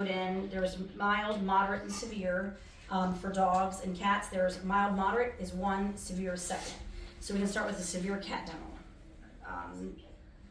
in, there's mild, moderate, and severe for dogs and cats. There's mild, moderate is one, severe is second. So we can start with the severe cat dental.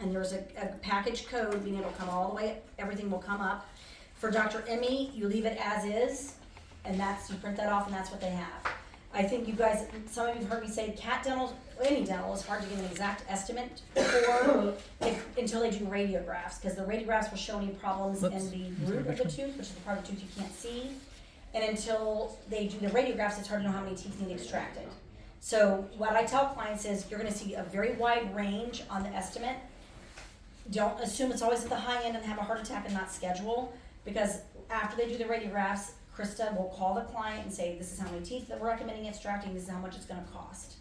And there's a package code, meaning it'll come all the way, everything will come up. For Dr. Emmy, you leave it as is, and you print that off, and that's what they have. I think you guys, some of you have heard me say cat dental, any dental, is hard to give an exact estimate for until they do radiographs, because the radiographs will show any problems in the root of the tooth, which is the part of the tooth you can't see. And until they do the radiographs, it's hard to know how many teeth need extracted. So what I tell clients is you're gonna see a very wide range on the estimate. Don't assume it's always at the high end and have a heart attack and not schedule, because after they do the radiographs, Krista will call the client and say, this is how many teeth that we're recommending extracting, this is how much it's gonna cost.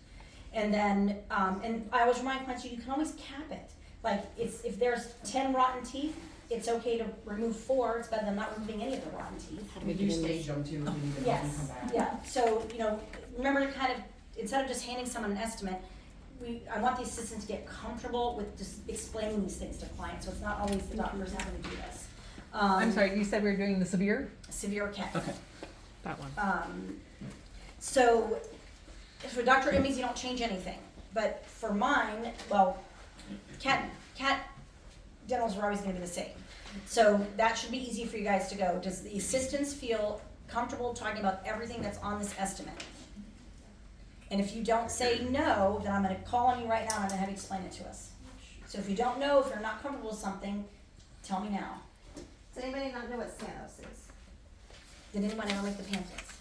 And then, and I always remind clients, you can always cap it. Like, if there's 10 rotten teeth, it's okay to remove 4, it's better than not removing any of the rotten teeth. We do stage them too, when you get them come back. Yeah, so, remember to kind of, instead of just handing someone an estimate, I want the assistant to get comfortable with just explaining these things to clients, so it's not always the doctors having to do this. I'm sorry, you said we were doing the severe? Severe cat. Okay, that one. So for Dr. Emmy's, you don't change anything, but for mine, well, cat dentals are always gonna be the same. So that should be easy for you guys to go. Does the assistants feel comfortable talking about everything that's on this estimate? And if you don't say no, then I'm gonna call on you right now and I'm gonna have you explain it to us. So if you don't know, if you're not comfortable with something, tell me now. Does anybody not know what Sanos is? Did anyone ever make the pamphlets?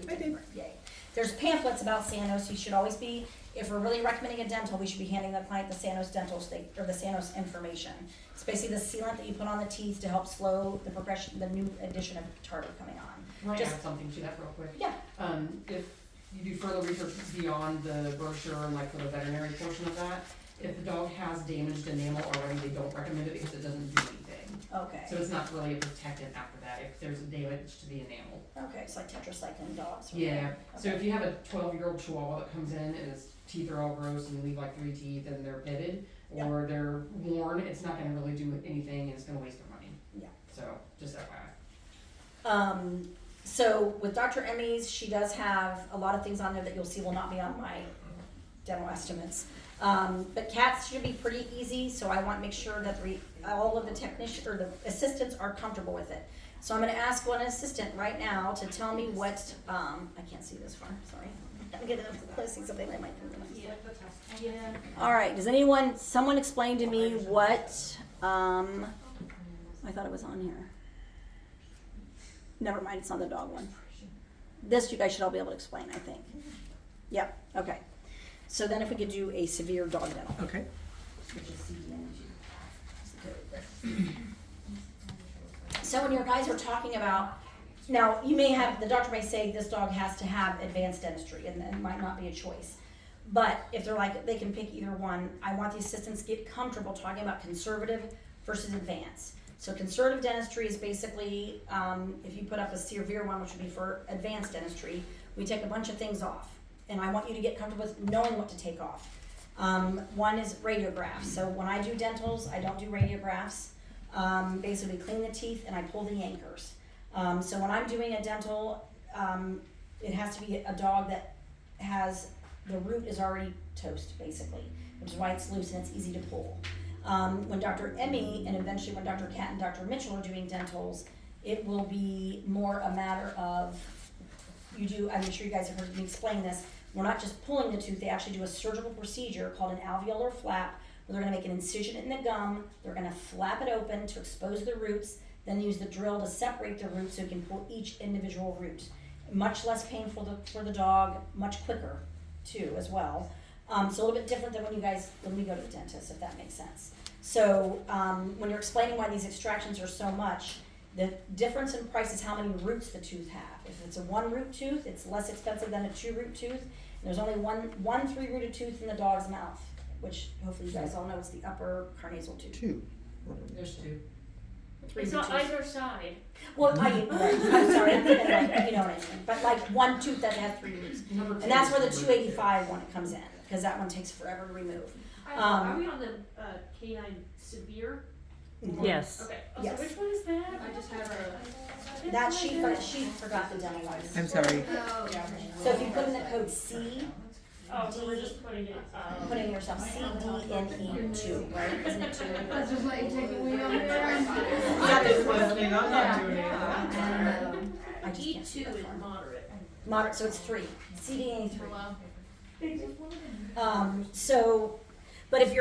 I did. Yay. There's pamphlets about Sanos. You should always be, if we're really recommending a dental, we should be handing the client the Sanos dental or the Sanos information. It's basically the sealant that you put on the teeth to help slow the progression, the new addition of tartar coming on. Can I add something to that real quick? Yeah. If you do further research beyond the brochure and like for the veterinary portion of that, if the dog has damaged enamel already, they don't recommend it because it doesn't do anything. Okay. So it's not really a protectant after that if there's damage to the enamel. Okay, it's like tetracycline dogs. Yeah, so Okay. if you have a 12-year-old Chihuahua that comes in and his teeth are all gross and you leave like 3 teeth and they're pitted or they're worn, it's not gonna really do anything and it's gonna waste their money. Yeah. So, just FYI. So with Dr. Emmy's, she does have a lot of things on there that you'll see will not be on my dental estimates. But cats should be pretty easy, so I want to make sure that all of the technicians or the assistants are comfortable with it. So I'm going to ask one assistant right now to tell me what, I can't see this far, sorry. I'm going to see something that might be. All right, someone explain to me what, I thought it was on here. Never mind, it's not the dog one. This you guys should all be able to explain, I think. Yep, okay. So then if we could do a severe dog dental. Okay. So when your guys are talking about, now you may have, the doctor may say this dog has to have advanced dentistry and it might not be a choice. But if they're like, they can pick either one, I want the assistants to get comfortable talking about conservative versus advanced. So conservative dentistry is basically, if you put up a severe one, which would be for advanced dentistry, we take a bunch of things off. And I want you to get comfortable with knowing what to take off. One is radiographs. So when I do dentals, I don't do radiographs. Basically clean the teeth and I pull the anchors. So when I'm doing a dental, it has to be a dog that has, the root is already toast basically, which is why it's loose and it's easy to pull. When Dr. Emmy and eventually when Dr. Cat and Dr. Mitchell are doing dentals, it will be more a matter of, I'm sure you guys have heard me explain this, we're not just pulling the tooth, they actually do a surgical procedure called an alveolar flap, where they're gonna make an incision in the gum, they're gonna flap it open to expose the roots, then use the drill to separate the roots so you can pull each individual root. Much less painful for the dog, much quicker too as well. So a little bit different than when we go to the dentist, if that makes sense. So when you're explaining why these extractions are so much, the difference in price is how many roots the tooth have. If it's a 1-root tooth, it's less expensive than a 2-root tooth. And there's only one 3-rooted tooth in the dog's mouth, which hopefully you guys all know it's the upper carnasal tooth. 2. There's 2. It's on either side. Well, I'm sorry, I'm thinking like, you know what I mean. But like one tooth that has 3 roots. And that's where the 285 one comes in, because that one takes forever to remove. Are we on the canine severe? Yes. Okay, Yes. so which one is that? I just have a. That she forgot the dental ones. I'm sorry. So if you put in the code C, Oh, so we're just putting it, putting yourself CDNE2, right? Isn't it 2? Let's just let you take it away on there. I just can't see E2 that is far. moderate. Moderate, so it's 3. CDNE3. So, but if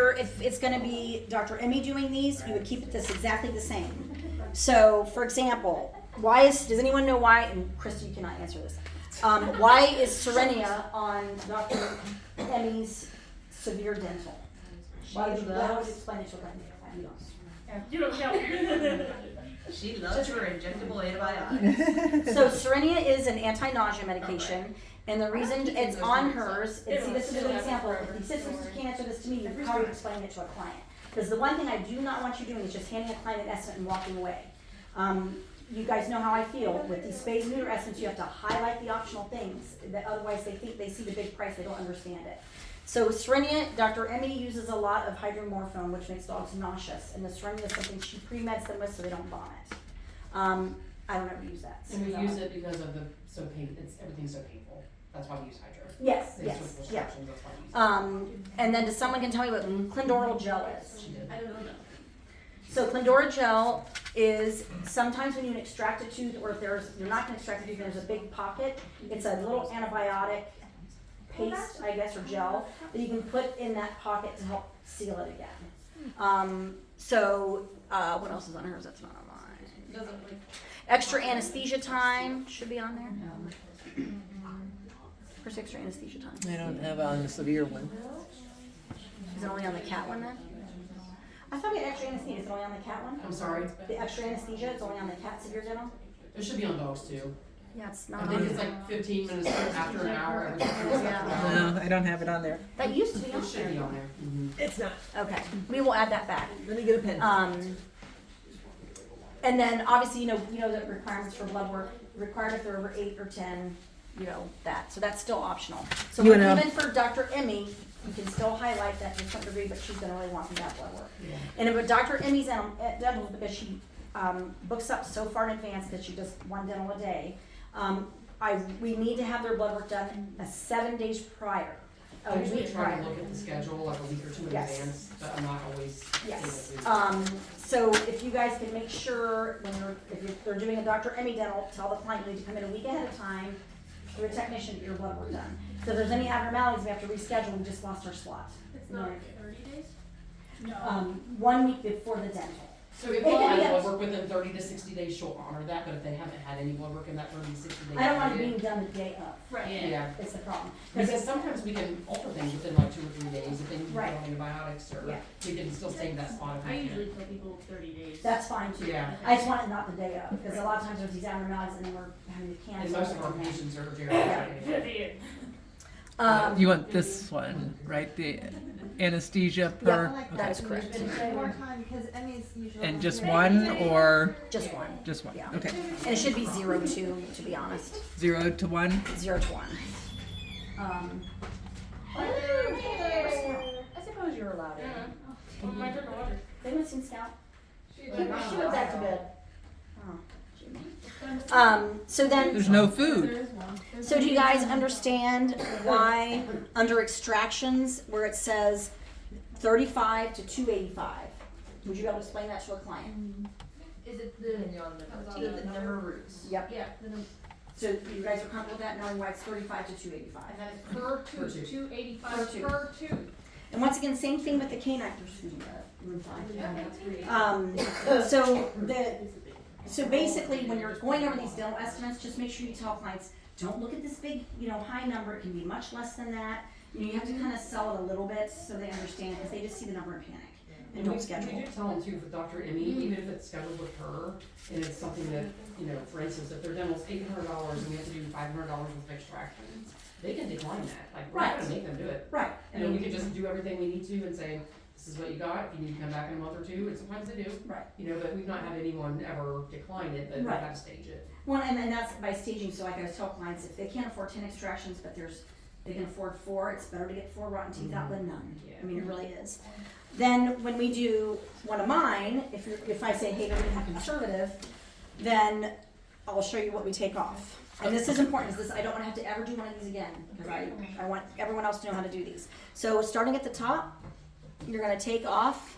it's gonna be Dr. Emmy doing these, you would keep this exactly the same. So, for example, does anyone know why, and Krista, you cannot answer this. Why is Serenia on Dr. Emmy's severe dental? Why would you explain it to her? You don't help. She loves her injectable antibiotics. So Serenia is an anti-nausea medication, and the reason it's on hers, and see, this is an example, if the assistant can't answer this to me, you probably explain it to a client. Because the one thing I do not want you doing is just handing a client an estimate and walking away. You guys know how I feel, with these spay and neuter estimates, you have to highlight the optional things, that otherwise they think they see the big price, they don't understand it. So Serenia, Dr. Emmy uses a lot of hydromorphone, which makes dogs nauseous, and the Serenia is something she pre-meds them with so they don't vomit. I don't ever use that. And we use it because of everything's so painful. That's why we use hydro. Yes, It's yes, with yeah. instructions, that's why we use it. And then does someone can tell me what Clindoral gel is? She did. I don't know. So Clindoral gel is sometimes when you extract a tooth, or if you're not gonna extract a tooth, there's a big pocket. It's a little antibiotic paste, I guess, or gel, that you can put in that pocket to help seal it again. What else is on hers? That's not on mine. Extra anesthesia time should be on there. Where's extra anesthesia time? I don't have on the severe one. Is it only on the cat one then? I thought we had extra anesthesia. Is it only on the cat one? I'm sorry, The extra anesthesia is only on the cat severe dental? it should be on dogs too. Yeah, it's I not think on. it's like 15 minutes after an hour, every 15 minutes after an hour. No, I don't have it on there. That used to be on It should be there. on there. Mhm. It's not. Okay, we will add that back. Let me get a pen. And then obviously, you know the requirements for blood work, required if they're over 8 or 10, that, so that's still optional. So You when wanna- even for Dr. Emmy, you can still highlight that to some degree, but she's gonna really want that blood work. Yeah. And with Dr. Emmy's dental, because she books up so far in advance because she does one dental a day, we need to have their blood work done 7 days prior. I usually week try prior. to look at the schedule like a week or two in Yes. advance, but I'm not always Yes. able to. So if you guys can make sure if they're doing a Dr. Emmy dental, tell the client you need to come in a week ahead of time through a technician to get your blood work done. So if there's any abnormalities, we have to reschedule. We just lost our slot. It's not 30 days? 1 week before the dental. So if It they can have be blood up- work within 30 to 60 days, she'll honor that, but if they haven't had any blood work in that 30 to 60 days. I don't want it period- being done the day of. Right. Yeah, It's the problem. because sometimes we can alter things within like 2 or 3 days if they need Right. antibiotics, or Yeah. we can still save that spot if I we usually can. tell people 30 days. That's fine too. Yeah. I just want it not the day of, because a lot of times there's these abnormalities and then we're having to And cancel. most of our it. patients are Yeah. geriatric. You want this one, right? The anesthesia I per, like that okay. is correct. One more time, because Emmy's usually. And just one or Just one. just one? Yeah. Okay. And it should be 0-2, to be honest. 0 to 1? 0 to 1. I suppose you're allowed in. Oh, my turn to water. They went seen Scout. She She went back to bed. Oh, Jimmy. So There's then, no food. so do you guys understand why under extractions where it says 35 to 285? Would you be able to explain that to a client? Is it the number of roots? Yep. Yeah. So you guys are comfortable with that, knowing why it's 35 to 285? And that is per Per tooth, tooth. Per 285 tooth. per tooth. And once again, same thing with the canine, excuse me, room 5. So basically, when you're going over these dental estimates, just make sure you tell clients, don't look at this big, high number. It can be much less than that. You have to kind of sell it a little bit so they understand, because they just see the number and panic and don't schedule. We do tell them too, with Dr. Emmy, even if it's scheduled with her, and it's something that, for instance, if their dental's $800 and we have to do $500 with extractions, they can decline that. Like, we're not gonna make them do it. Right. We can just do everything we need to and say, this is what you got, if you need to come back in a month or two, and sometimes they do. Right. But we've not had anyone ever decline it, but we've Right. had to stage it. Well, and that's by staging, so like I was telling clients, if they can't afford 10 extractions, but there's they can afford 4, it's better to get 4 rotten teeth out than none. Yeah. I mean, it really is. Then when we do one of mine, if I say, hey, we're gonna have conservative, then I'll show you what we take off. And this is important, because I don't wanna have to ever do one of these again, because I want everyone else to know how to do these. So starting at the top, you're gonna take off,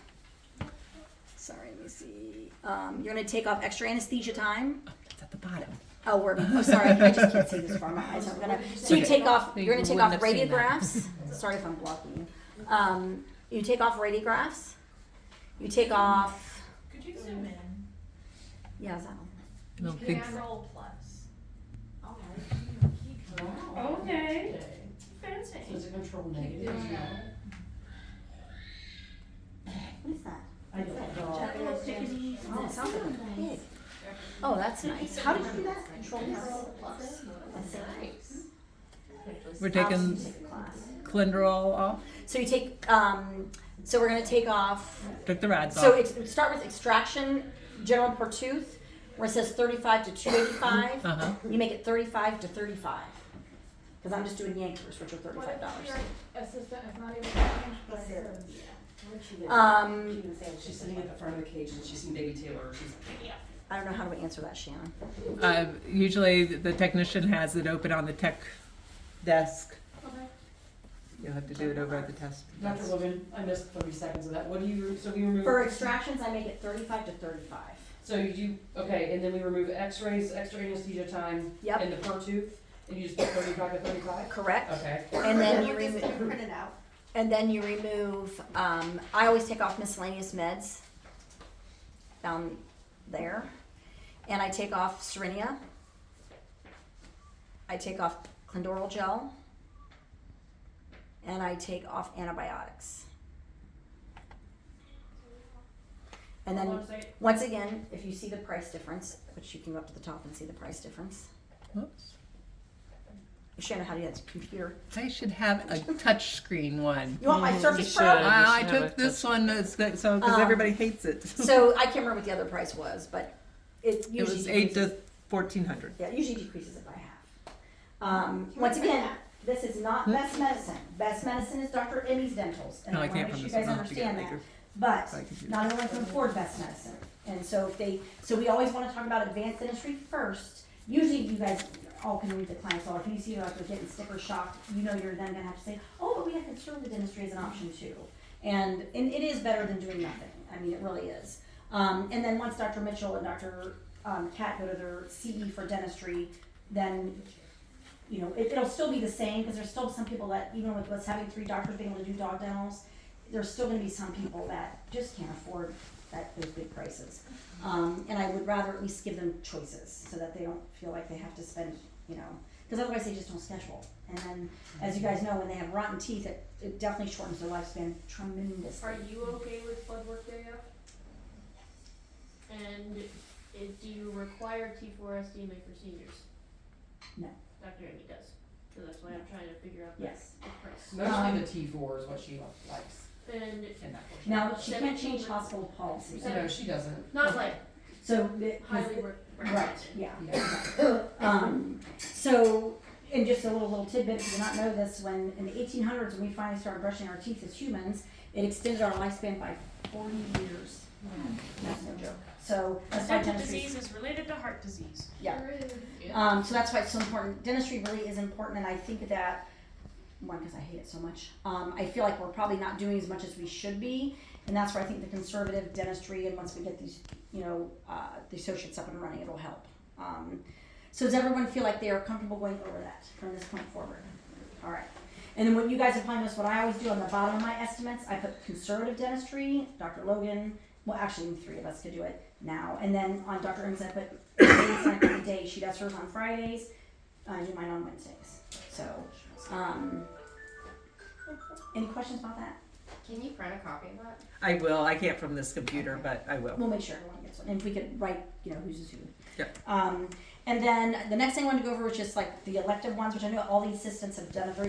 sorry, let me see, you're gonna take off extra anesthesia time. It's at the bottom. Oh, sorry, I just can't see this far. My eyes aren't gonna. So you take off. You You're gonna take wouldn't off have seen that. radiographs. Sorry if I'm blocking you. You take off radiographs. You take off. Could you zoom in? Yeah, is that one? I don't think so. Control plus. Okay. So Fancy. it's a control negative. What is that? I don't know. Oh, it sounds like a pig. Oh, that's nice. How did you do that? Control plus. That's so nice. We're You taking take a class. Clinderol off. So you take. So we're gonna take off. Took the rads So off. start with extraction, general per tooth, where it says 35 to 285. Uh-huh. You make it 35 to 35. Because I'm just doing Yankers, which are $35. Assistant is not even. She's sitting at the front of the cage and she's seen Baby Taylor. She's like, I don't know how to answer that, Shannon. Usually the technician has it open on the tech desk. Okay. You'll have to do it over at the test Dr. desk. Logan, I missed 30 seconds of that. What do you, so we remove? For extractions, I make it 35 to 35. So you do, okay, and then we remove x-rays, extra anesthesia time, Yep. and the per tooth, and you just put 35 to 35? Correct. Okay. And then you Put this remove. printed out. And then you remove. I always take off miscellaneous meds. Down there, and I take off Cerenia. I take off Clindoral gel. And I take off antibiotics. And then, once again, if you see the price difference, which you can go up to the top and see the price difference. Whoops. Shannon, how do you have a computer? I should have a touch screen one. You want my Surface You Pro? should. I You should have took a this one because everybody hates it. So I can't remember what the other price was, but it usually It was 8 decreases- to 1,400. Yeah, it usually decreases it by half. Once again, this is not best medicine. Best medicine is Dr. Emmy's Dentals, and No, I I want to can't make from sure you this guys one. I'll have to get it understand that. later. But So I can do not everyone can afford best medicine, and so so we always want to talk about advanced dentistry first. Usually, you guys all can read the client's law. If you see like they're getting sticker shock, you know you're then gonna have to say, oh, but we have conservative dentistry as an option too, and it is better than doing nothing. I mean, it really is. And then once Dr. Mitchell and Dr. Kat go to their CE for dentistry, then you know it'll still be the same because there's still some people that even with us having 3 doctors being able to do dog dentals, there's still going to be some people that just can't afford those big prices. And I would rather at least give them choices so that they don't feel like they have to spend, because otherwise they just don't schedule. And then, as you guys know, when they have rotten teeth, it definitely shortens their lifespan tremendously. Are you okay with blood work day up? And do you require T4 SDMA for seniors? No. Dr. Amy does. So that's why I'm trying to figure out Yes. the price. Mostly the T4 is what she likes And in that portion. Now, she can't change hospital policy. No, she doesn't. not like So, highly right, yeah. Yeah. So, and just a little tidbit, if you did not know this, when in the 1800s, when we finally started brushing our teeth as humans, it extended our lifespan by 40 years. That's no joke. So that's why dental dentistry. disease is related to heart disease. Yeah. So that's why it's so important. Dentistry really is important, and I think that one, because I hate it so much. I feel like we're probably not doing as much as we should be, and that's where I think the conservative dentistry, and once we get these, the associates up and running, it'll help. So does everyone feel like they are comfortable going over that from this point forward? All right. And then what you guys have noticed, what I always do on the bottom of my estimates, I put conservative dentistry, Dr. Logan, well, actually, 3 of us could do it now. And then on Dr. Emmons, I put the day. She does hers on Fridays. I do mine on Wednesdays. So, any questions about that? Can you print a copy of that? I will. I can't from this computer, but I will. We'll make sure everyone gets one. And if we could write, who's who. Yep. And then the next thing I wanted to go over was just like the elective ones, which I know all the assistants have done a very